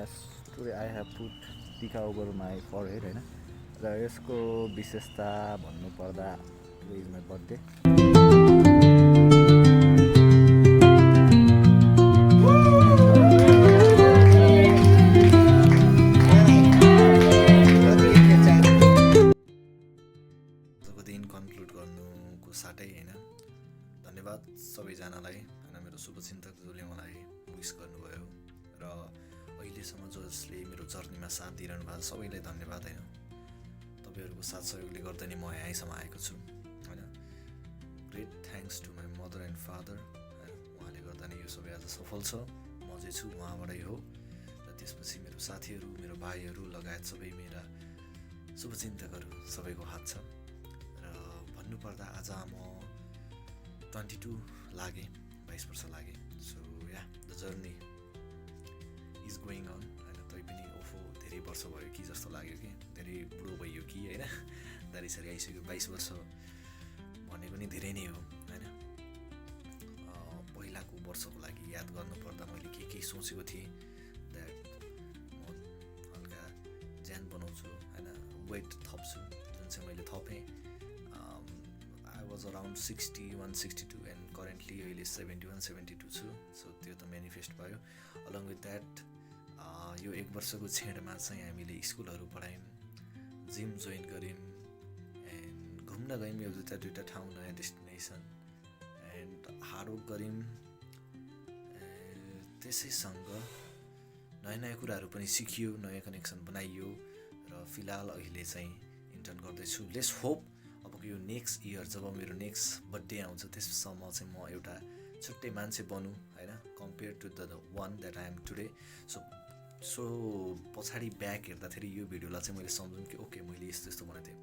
yes, today I have put tika over my forehead होइन र यसको विशेषता भन्नुपर्दा today is my birthday. आजको दिन कन्क्लुड गर्नुको साटै होइन धन्यवाद सबैजनालाई होइन मेरो शुभचिन्तक जसले मलाई विस गर्नुभयो र अहिलेसम्म जसले मेरो जर्नीमा साथ दिइरहनु भएको सबैलाई धन्यवाद होइन तपाईँहरूको साथ सहयोगले गर्दा नि म यहीँसम्म आएको छु होइन great thanks to my mother and father उहाँले गर्दा नि यो सबै आज सफल छ म चाहिँ छु उहाँबाटै हो र त्यसपछि मेरो साथीहरू मेरो भाइहरू लगायत सबै मेरा शुभचिन्तकहरू सबैको हात छ र भन्नुपर्दा आज म 22 लागेँ 22 वर्ष लागेँ so yeah the journey is going on होइन तैपनि ओफो धेरै वर्ष भयो कि जस्तो लाग्यो कि धेरै बुढो भइयो कि होइन दारीसारी आइसक्यो 22 वर्ष भनेको नि धेरै नै हो होइन पहिलाको वर्षको लागि याद गर्नुपर्दा मैले के सोचेको थिएँ द्याट म हल्का ज्यान बनाउँछु होइन वेट थप्छु जुन चाहिँ मैले थपेँ I was around 61-62 and currently अहिले 71-72 छु सो त्यो त मेनिफेस्ट भयो अलङ विथ द्याट यो 1 वर्षको छेडमा चाहिँ हामीले स्कुलहरू पढायौँ जिम जोइन गऱ्यौँ एन्ड घुम्न गयौँ एउटा दुईवटा ठाउँ नयाँ डेस्टिनेसन एन्ड हार्डवर्क गऱ्यौँ त्यसैसँग नयाँ नयाँ कुराहरू पनि सिकियो नयाँ कनेक्सन बनाइयो र फिलहाल अहिले चाहिँ इन्टर्न गर्दैछु लेट्स होप अबको यो नेक्स्ट इयर जब मेरो नेक्स्ट बर्थडे आउँछ त्यससम्म चाहिँ म एउटा छुट्टै मान्छे बनौँ होइन compare to the one that I am today so पछाडि ब्याक हेर्दाखेरि यो भिडियोलाई चाहिँ मैले सम्झौँ कि ओके मैले यस्तो यस्तो बनाएको थिएँ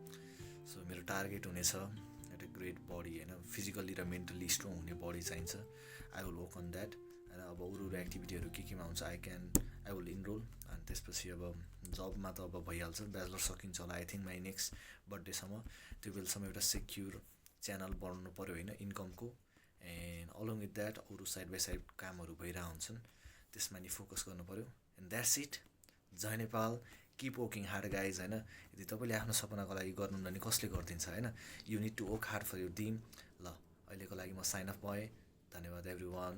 सो मेरो टार्गेट हुनेछ एउटा ग्रेट बडी होइन फिजिकल्ली र मेन्टल्ली स्ट्रङ हुने बडी चाहिन्छ I will work on that होइन अब अरू एक्टिभिटीहरू केमा हुन्छ आई विल इनरोल अनि त्यसपछि अब जबमा त अब भइहाल्छ ब्याचलर सकिन्छ होला आई थिङ्क माई नेक्स्ट बर्थडेसम्म त्यो बेलासम्म एउटा सेक्युर च्यानल बनाउनु पऱ्यो होइन इन्कमको एन्ड अलङ विथ द्याट अरू साइड बाई साइड कामहरू भइरहेको हुन्छन् त्यसमा नि फोकस गर्नु पऱ्यो एन्ड द्याट्स इट जय Nepal keep working hard guys होइन यदि तपाईँले आफ्नो सपनाको लागि गर्नुहुन्न भने कसले गरिदिन्छ होइन you need to work hard for your dream ल अहिलेको लागि म साइन अफ भएँ धन्यवाद एभ्री वान